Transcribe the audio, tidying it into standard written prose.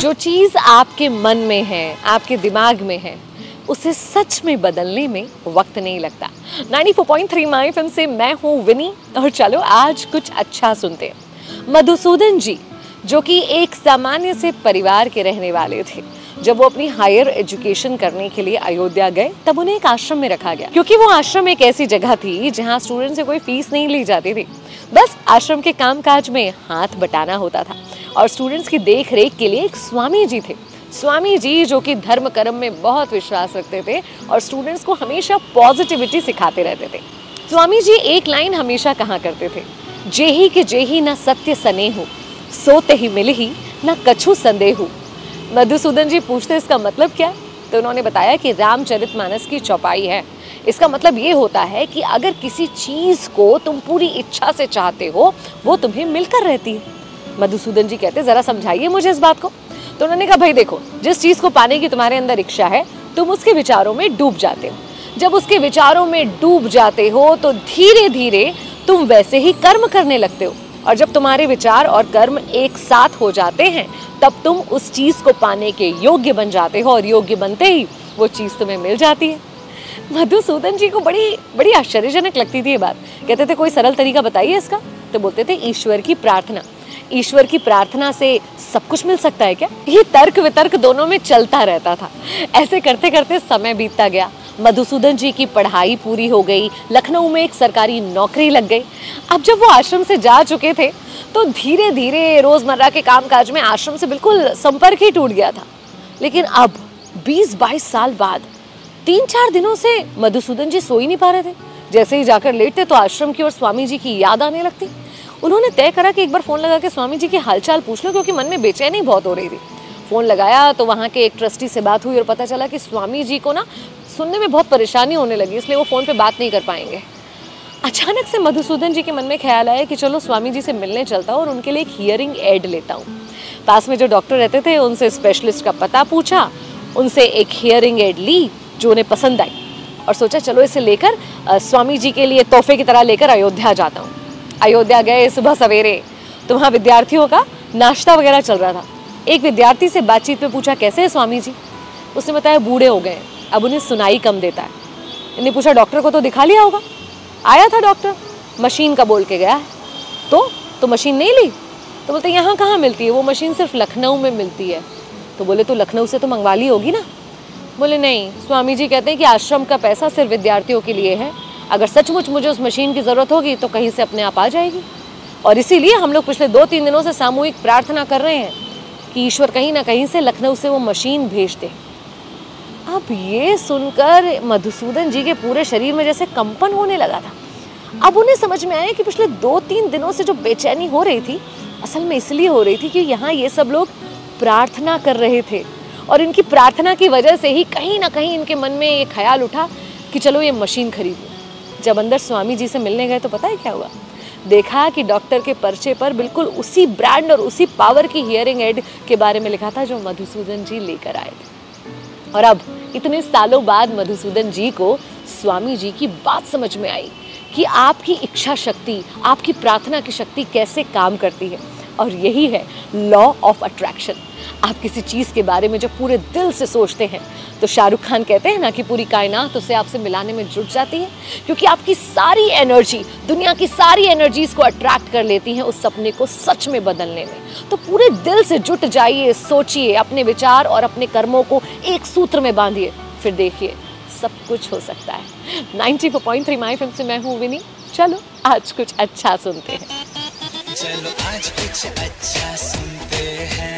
जो चीज़ आपके मन में है, आपके दिमाग में है, उसे सच में बदलने में वक्त नहीं लगता। 94.3 माय एफएम से मैं हूँ विनी और चलो आज कुछ अच्छा सुनते हैं। मधुसूदन जी जो कि एक सामान्य से परिवार के रहने वाले थे, जब वो अपनी हायर एजुकेशन करने के लिए अयोध्या गए तब उन्हें एक आश्रम में रखा गया, क्योंकि वो आश्रम एक ऐसी जगह थी जहाँ स्टूडेंट से कोई फीस नहीं ली जाती थी। बस आश्रम के कामकाज में हाथ बटाना होता था और स्टूडेंट्स की देख रेख के लिए एक स्वामी जी थे। स्वामी जी जो कि धर्म कर्म में बहुत विश्वास रखते थे और स्टूडेंट्स को हमेशा पॉजिटिविटी सिखाते रहते थे। स्वामी जी एक लाइन हमेशा कहा करते थे, जेही के जेही न सत्य सनेहु, सोते ही मिलही न कछु संदेहु। मधुसूदन जी पूछते इसका मतलब क्या, तो उन्होंने बताया कि रामचरितमानस की चौपाई है। इसका मतलब ये होता है कि अगर किसी चीज़ को तुम पूरी इच्छा से चाहते हो वो तुम्हें मिलकर रहती है। मधुसूदन जी कहते ज़रा समझाइए मुझे इस बात को। तो उन्होंने कहा भाई देखो, जिस चीज़ को पाने की तुम्हारे अंदर इच्छा है तुम उसके विचारों में डूब जाते हो। जब उसके विचारों में डूब जाते हो तो धीरे धीरे तुम वैसे ही कर्म करने लगते हो, और जब तुम्हारे विचार और कर्म एक साथ हो जाते हैं तब तुम उस चीज़ को पाने के योग्य बन जाते हो और योग्य बनते ही वो चीज़ तुम्हें मिल जाती है। मधुसूदन जी को बड़ी आश्चर्यजनक लगती थी ये बात। कहते थे कोई सरल तरीका बताइए इसका, तो बोलते थे ईश्वर की प्रार्थना। ईश्वर की प्रार्थना से सब कुछ मिल सकता है क्या? ये तर्क वितर्क दोनों में चलता रहता था। ऐसे करते करते समय बीतता गया। मधुसूदन जी की पढ़ाई पूरी हो गई, लखनऊ में एक सरकारी नौकरी लग गई। अब जब वो आश्रम से जा चुके थे तो धीरे धीरे रोजमर्रा के कामकाज में आश्रम से बिल्कुल संपर्क ही टूट गया था। लेकिन अब 20-22 साल बाद 3-4 दिनों से मधुसूदन जी सो ही नहीं पा रहे थे। जैसे ही जाकर लेटते तो आश्रम की और स्वामी जी की याद आने लगती। उन्होंने तय करा कि एक बार फ़ोन लगा के स्वामी जी की हालचाल पूछ लो, क्योंकि मन में बेचैनी बहुत हो रही थी। फ़ोन लगाया तो वहाँ के एक ट्रस्टी से बात हुई और पता चला कि स्वामी जी को ना सुनने में बहुत परेशानी होने लगी, इसलिए वो फ़ोन पे बात नहीं कर पाएंगे। अचानक से मधुसूदन जी के मन में ख्याल आया कि चलो स्वामी जी से मिलने चलता हूँ और उनके लिए एक हियरिंग एड लेता हूँ। पास में जो डॉक्टर रहते थे उनसे स्पेशलिस्ट का पता पूछा, उनसे एक हियरिंग एड ली जो उन्हें पसंद आई और सोचा चलो इसे लेकर स्वामी जी के लिए तोहफे की तरह लेकर अयोध्या जाता हूँ। अयोध्या गए सुबह सवेरे तो वहाँ विद्यार्थियों का नाश्ता वगैरह चल रहा था। एक विद्यार्थी से बातचीत में पूछा कैसे है स्वामी जी, उसने बताया बूढ़े हो गए, अब उन्हें सुनाई कम देता है। इन्हें पूछा डॉक्टर को तो दिखा लिया होगा? आया था डॉक्टर, मशीन का बोल के गया है। तो मशीन नहीं ली? तो बोलते यहाँ कहाँ मिलती है, वो मशीन सिर्फ लखनऊ में मिलती है। तो बोले तो लखनऊ से तो मंगवा ली होगी ना? बोले नहीं, स्वामी जी कहते हैं कि आश्रम का पैसा सिर्फ विद्यार्थियों के लिए है, अगर सचमुच मुझे उस मशीन की ज़रूरत होगी तो कहीं से अपने आप आ जाएगी। और इसीलिए हम लोग पिछले 2-3 दिनों से सामूहिक प्रार्थना कर रहे हैं कि ईश्वर कहीं ना कहीं से लखनऊ से वो मशीन भेज दे। अब ये सुनकर मधुसूदन जी के पूरे शरीर में जैसे कंपन होने लगा था। अब उन्हें समझ में आया कि पिछले 2-3 दिनों से जो बेचैनी हो रही थी असल में इसलिए हो रही थी कि यहाँ ये सब लोग प्रार्थना कर रहे थे और इनकी प्रार्थना की वजह से ही कहीं ना कहीं इनके मन में ये ख्याल उठा कि चलो ये मशीन खरीद लो। जब अंदर स्वामी जी से मिलने गए तो पता है क्या हुआ? देखा कि डॉक्टर के पर्चे पर बिल्कुल उसी ब्रांड और उसी पावर की हियरिंग एड के बारे में लिखा था जो मधुसूदन जी लेकर आए थे। और अब इतने सालों बाद मधुसूदन जी को स्वामी जी की बात समझ में आई कि आपकी इच्छा शक्ति, आपकी प्रार्थना की शक्ति कैसे काम करती है। और यही है लॉ ऑफ अट्रैक्शन। आप किसी चीज़ के बारे में जब पूरे दिल से सोचते हैं तो शाहरुख खान कहते हैं ना कि पूरी कायनात उसे आपसे मिलाने में जुट जाती है, क्योंकि आपकी सारी एनर्जी, दुनिया की सारी एनर्जीज को अट्रैक्ट कर लेती हैं उस सपने को सच में बदलने में। तो पूरे दिल से जुट जाइए, सोचिए, अपने विचार और अपने कर्मों को एक सूत्र में बांधिए, फिर देखिए सब कुछ हो सकता है। 94.3 माय एफएम से मैं हूँ विनी। चलो आज कुछ अच्छा सुनते हैं। चलो आज कुछ अच्छा सुनते हैं।